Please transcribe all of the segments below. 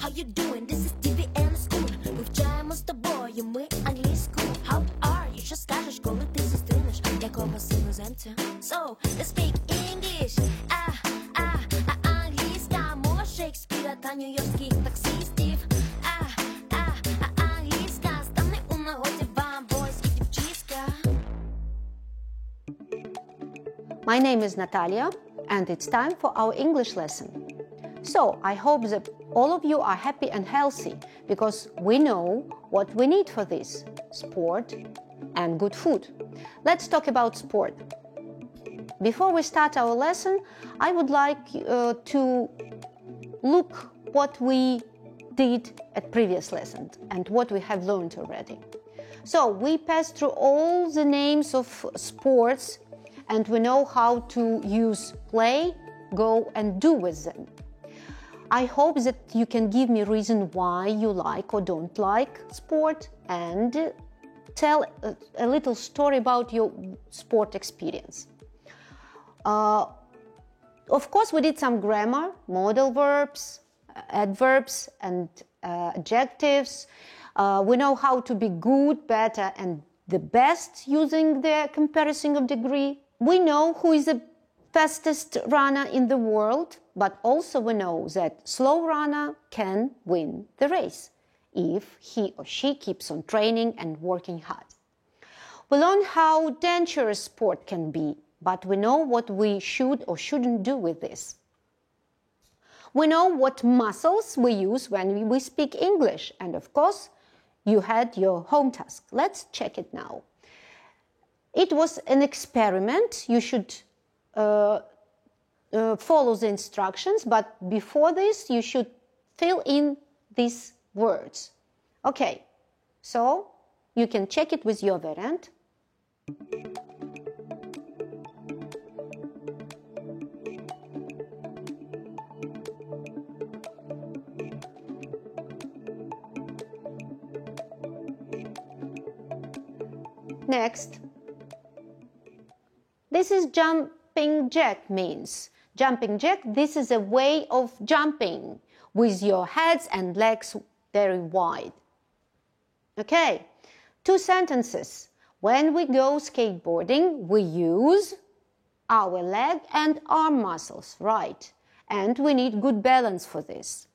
how you doing? This is TV and school. Вивчаємо з тобою ми англійську. How are you? Що скажеш, коли ти зустрінеш якогось іноземця? So, let's speak English. Англійська мова Шекспіра та нью-йоркських таксистів. Англійська стане у нагоді вам войські дівчиська. My name is Natalia, and it's time for our English lesson. So, I hope that all of you are happy and healthy, because we know what we need for this: sport and good food. Let's talk about sport. Before we start our lesson, I would like to look what we did at previous lessons and what we have learned already. So, we passed through all the names of sports, and we know how to use play, go, and do with them. I hope that you can give me reason why you like or don't like sport, and tell a little story about your sport experience. Of course, we did some grammar, modal verbs, adverbs, and adjectives. We know how to be good, better, and the best using the comparison of degree. We know who is the fastest runner in the world, but also we know that slow runner can win the race if he or she keeps on training and working hard. We learn how dangerous sport can be, but we know what we should or shouldn't do with this. We know what muscles we use when we speak English, and of course, you had your home task. Let's check it now. It was an experiment. You should follow the instructions, but before this, you should fill in these words. Okay, so you can check it with your variant. Next, this is jumping jack means. Jumping jack, this is a way of jumping with your heads and legs very wide. Okay, 2 sentences. When we go skateboarding, we use our leg and arm muscles, right? And we need good balance for this.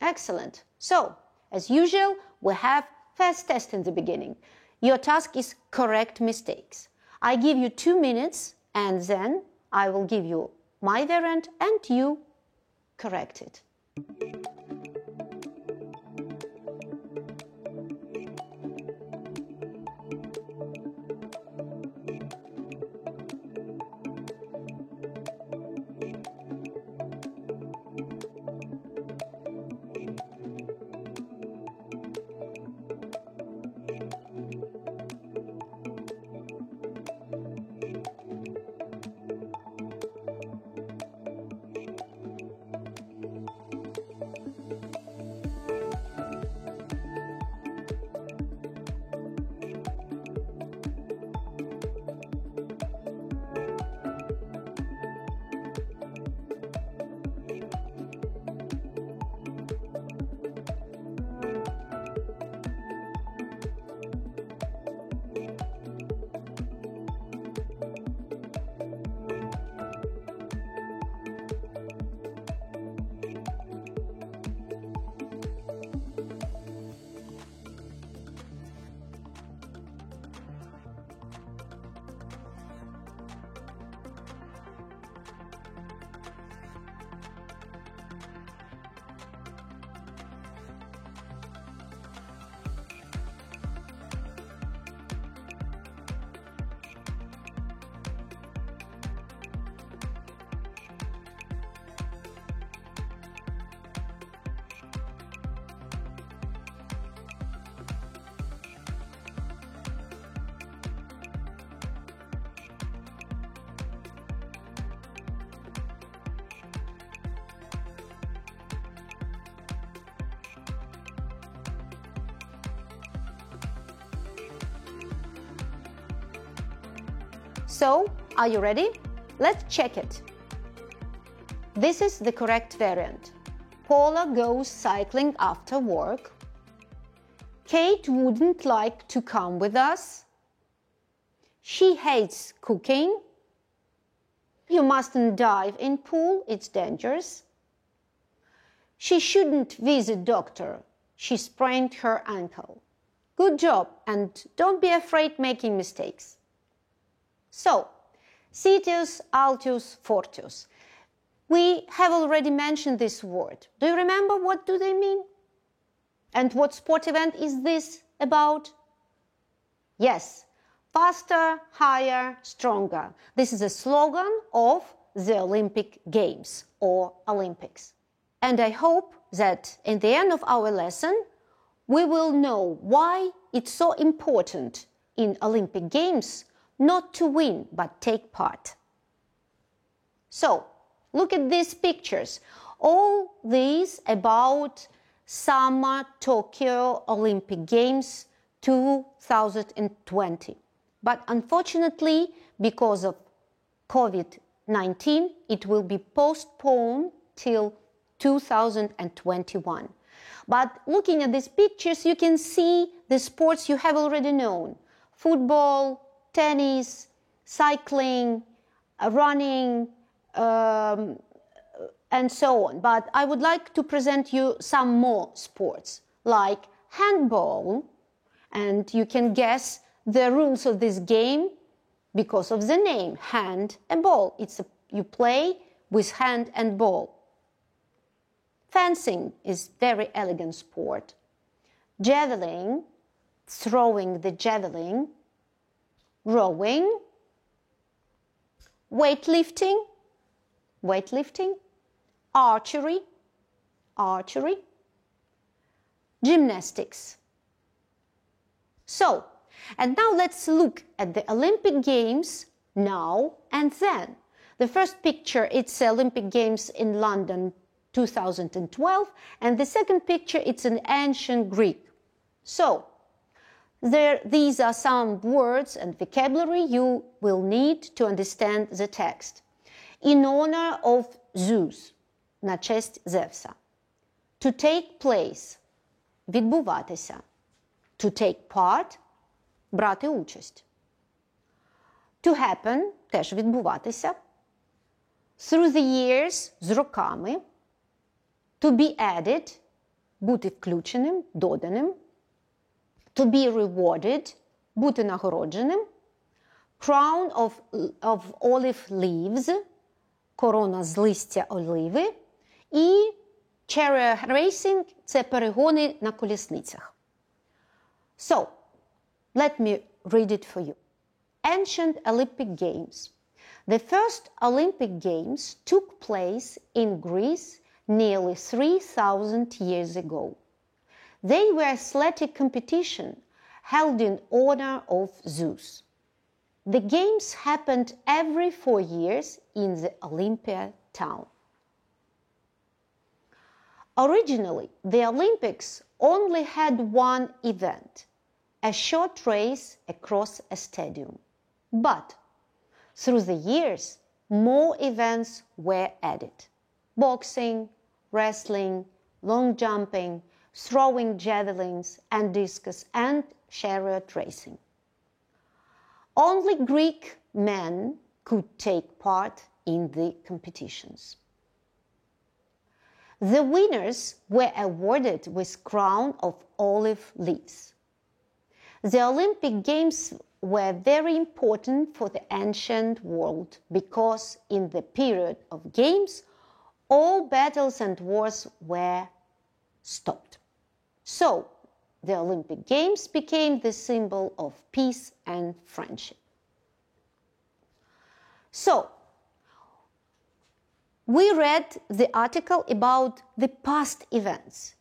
Excellent. So, as usual, we have fast test in the beginning. Your task is correct mistakes. I give you 2 minutes, and then I will give you my variant and you correct it. So, are you ready? Let's check it. This is the correct variant. Paula goes cycling after work. Kate wouldn't like to come with us. She hates cooking. You mustn't dive in pool, it's dangerous. She shouldn't visit doctor. She sprained her ankle. Good job, and don't be afraid making mistakes. So, Citius, Altius, Fortius. We have already mentioned this word. Do you remember what do they mean? And what sport event is this about? Yes, faster, higher, stronger. This is a slogan of the Olympic Games or Olympics. And I hope that in the end of our lesson, we will know why it's so important in Olympic Games not to win, but take part. So, look at these pictures. All these about Summer Tokyo Olympic Games 2020. But unfortunately, because of COVID-19, it will be postponed till 2021. But looking at these pictures, you can see the sports you have already known. Football, tennis, cycling, running, and so on. But I would like to present you some more sports, like handball. And you can guess the rules of this game because of the name, hand and ball. You play with hand and ball. Fencing is very elegant sport. Javelin, throwing the javelin. Rowing. Weightlifting. Archery. Gymnastics. So, and now let's look at the Olympic Games now and then. The first picture, it's Olympic Games in London 2012, and the second picture, it's in ancient Greek. So, these are some words and vocabulary you will need to understand the text. In honor of Zeus, на честь Зевса. To take place, відбуватися. To take part, брати участь. To happen, теж відбуватися. Through the years, з роками. To be added, бути включеним, доданим. To be rewarded, бути нагородженим. Crown of olive leaves, корона з листя оливи. І chariot racing – це перегони на колісницях. So, let me read it for you. Ancient Olympic Games. The first Olympic Games took place in Greece nearly 3,000 years ago. They were athletic competition held in honor of Zeus. The games happened every 4 years in the Olympia town. Originally, the Olympics only had one event, a short race across a stadium. But through the years, more events were added. Boxing, wrestling, long jumping, throwing javelins and discus, and chariot racing. Only Greek men could take part in the competitions. The winners were awarded with crown of olive leaves. The Olympic Games were very important for the ancient world because in the period of games, all battles and wars were stopped. So, the Olympic Games became the symbol of peace and friendship. So, we read the article about the past events.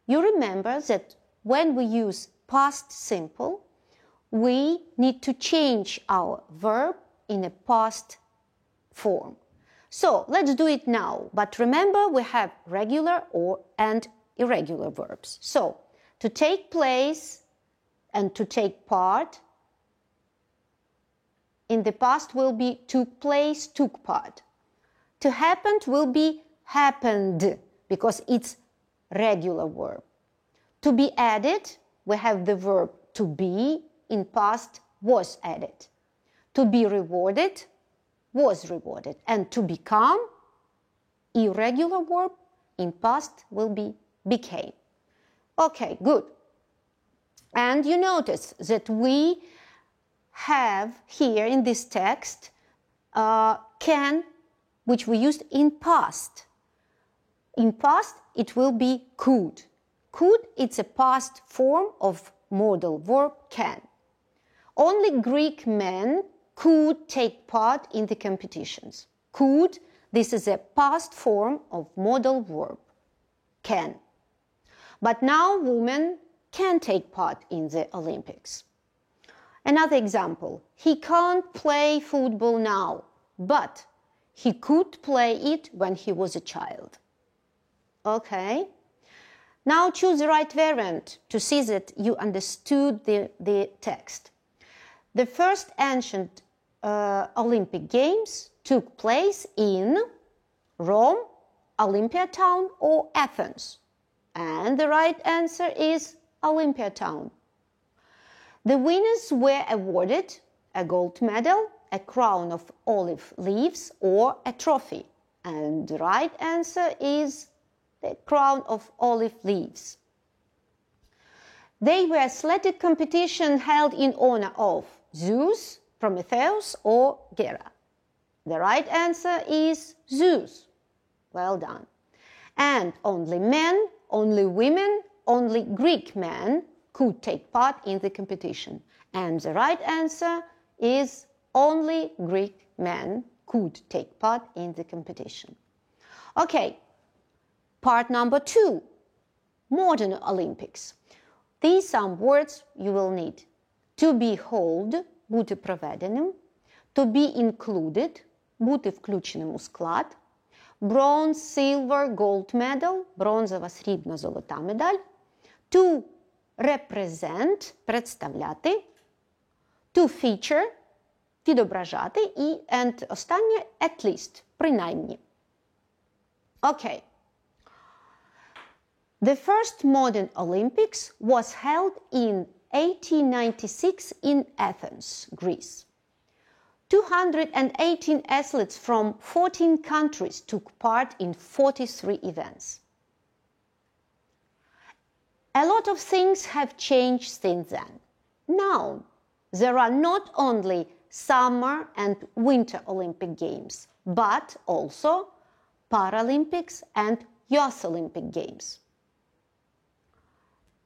You remember that when we use past simple, we need to change our verb in a past form. So, let's do it now. But remember, we have regular and irregular verbs. So, to take place and to take part, in the past will be took place, took part. To happen will be happened, because it's regular verb. To be added, we have the verb to be, in past was added. To be rewarded, was rewarded. And to become, irregular verb, in past will be became. Okay, good. And you notice that we have here in this text can, which we used in past. In past, it will be could. Could, it's a past form of modal verb can. Only Greek men could take part in the competitions. Could, this is a past form of modal verb, can. But now women can take part in the Olympics. Another example, he can't play football now, but he could play it when he was a child. Okay. Now choose the right variant to see that you understood the text. The first ancient Olympic Games took place in Rome, Olympia town, or Athens. And the right answer is Olympia town. The winners were awarded a gold medal, a crown of olive leaves, or a trophy. And the right answer is the crown of olive leaves. They were athletic competition held in honor of Zeus, Prometheus, or Hera. The right answer is Zeus. Well done. And only men, only women, only Greek men could take part in the competition. And the right answer is only Greek men could take part in the competition. Okay, part number 2, modern Olympics. These some words you will need. To be held, бути проведеним. To be included, бути включеним у склад. Bronze, silver, gold medal, бронзова, срібна, золота медаль. To represent, представляти. To feature, відображати. І останнє, at least, принаймні. Okay. The first modern Olympics was held in 1896 in Athens, Greece. 218 athletes from 14 countries took part in 43 events. A lot of things have changed since then. Now, there are not only summer and winter Olympic Games, but also Paralympics and Youth Olympic Games.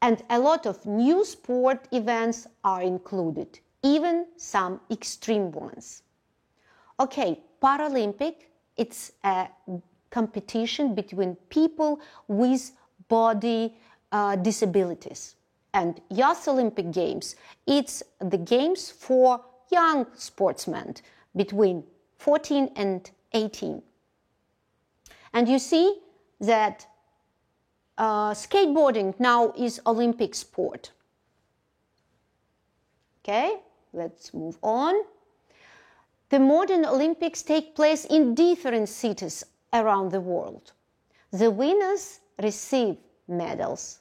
And a lot of new sport events are included, even some extreme ones. Okay, Paralympic, it's a competition between people with body disabilities. And Youth Olympic Games, it's the games for young sportsmen between 14 and 18. And you see that skateboarding now is Olympic sport. Okay, let's move on. The modern Olympics take place in different cities around the world. The winners receive medals.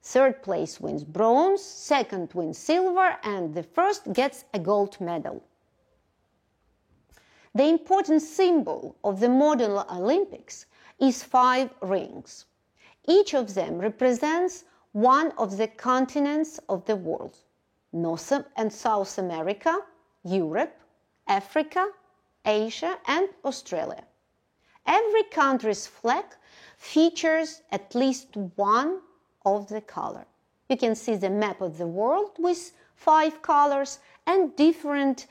Third place wins bronze, second wins silver, and the first gets a gold medal. The important symbol of the modern Olympics is 5 rings. Each of them represents one of the continents of the world: North and South America, Europe, Africa, Asia, and Australia. Every country's flag features at least one of the color. You can see the map of the world with 5 colors and different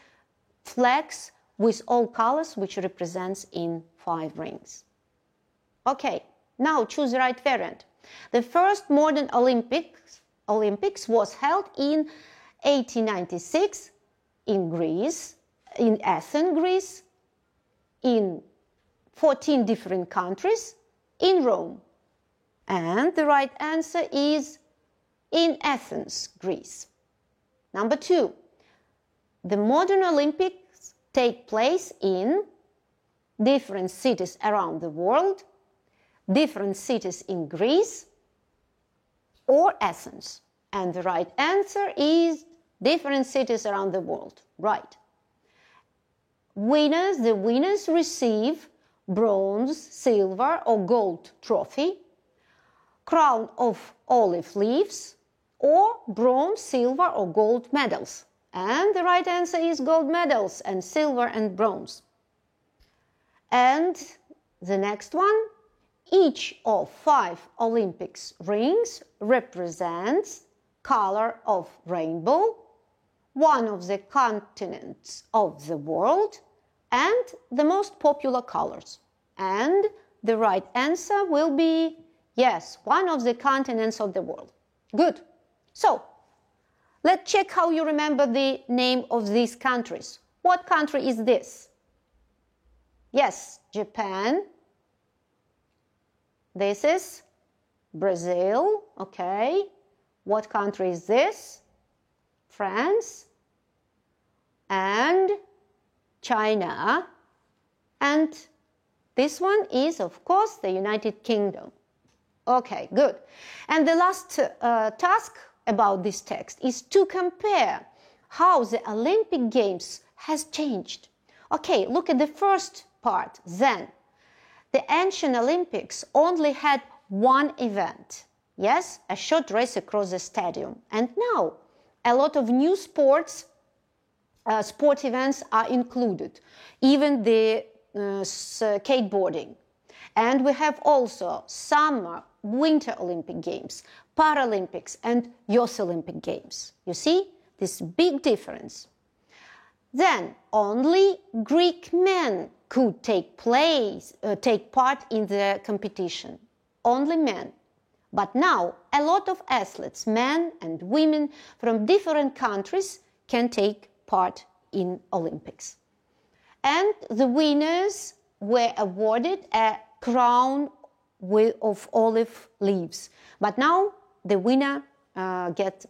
flags with all colors, which represents in 5 rings. Okay, now choose the right variant. The first modern Olympics was held in 1896 in Greece, in Athens, Greece, in 14 different countries, in Rome. And the right answer is in Athens, Greece. Number 2, the modern Olympics take place in different cities around the world. different cities in Greece or Athens? And the right answer is different cities around the world. Right. The winners receive bronze, silver or gold trophy, crown of olive leaves, or bronze, silver or gold medals. And the right answer is gold medals and silver and bronze. And the next one, each of 5 Olympics rings represents color of rainbow, one of the continents of the world, and the most popular colors. And the right answer will be, yes, one of the continents of the world. Good. So, let's check how you remember the name of these countries. What country is this? Yes, Japan. This is Brazil. Okay. What country is this? France. And China. And this one is, of course, the United Kingdom. Okay, good. And the last task about this text is to compare how the Olympic Games has changed. Okay, look at the first part. Then, the ancient Olympics only had one event. Yes, a short race across the stadium. And now, a lot of new sport events are included, even the skateboarding. And we have also summer, winter Olympic Games, Paralympics and Youth Olympic Games. You see this big difference. Then only Greek men could take part in the competition. Only men. But now a lot of athletes, men and women from different countries, can take part in Olympics. And the winners were awarded a crown of olive leaves. But now the winner gets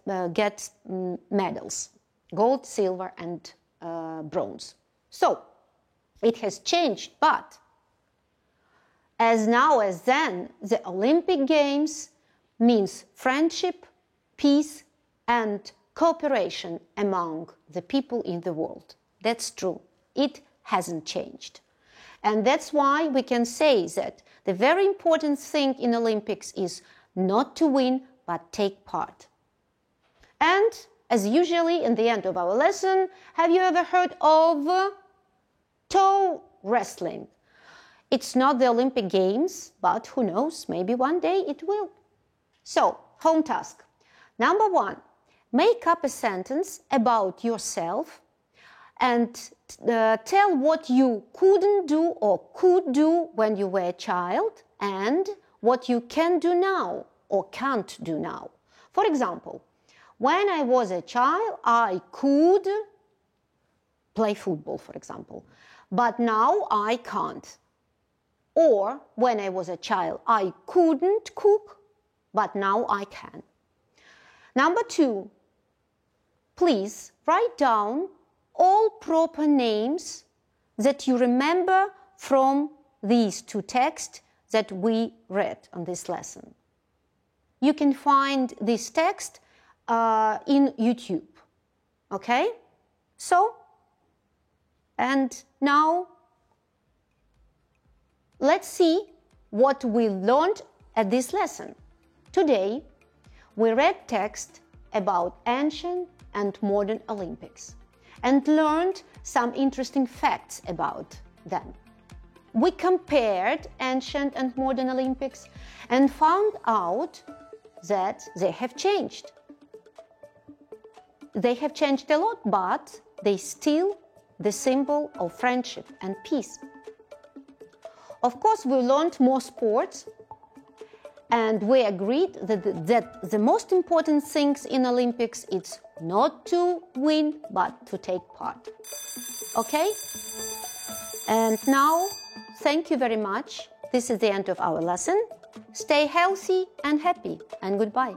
medals, gold, silver and bronze. So it has changed, but as now as then, the Olympic Games means friendship, peace and cooperation among the people in the world. That's true. It hasn't changed. And that's why we can say that the very important thing in Olympics is not to win, but take part. And as usually in the end of our lesson, have you ever heard of toe wrestling? It's not the Olympic Games, but who knows, maybe one day it will. So, home task. Number 1, make up a sentence about yourself and tell what you couldn't do or could do when you were a child and what you can do now or can't do now. For example, when I was a child, I could play football, for example, but now I can't. Or when I was a child, I couldn't cook, but now I can. Number 2, please write down all proper names that you remember from these 2 texts that we read on this lesson. You can find this text in YouTube. Okay? So, and now let's see what we learned at this lesson. Today, we read text about ancient and modern Olympics and learned some interesting facts about them. We compared ancient and modern Olympics and found out that they have changed. They have changed a lot, but they still the symbol of friendship and peace. Of course, we learned more sports, and we agreed that the most important things in Olympics is not to win, but to take part. Okay? And now, thank you very much. This is the end of our lesson. Stay healthy and happy, and goodbye.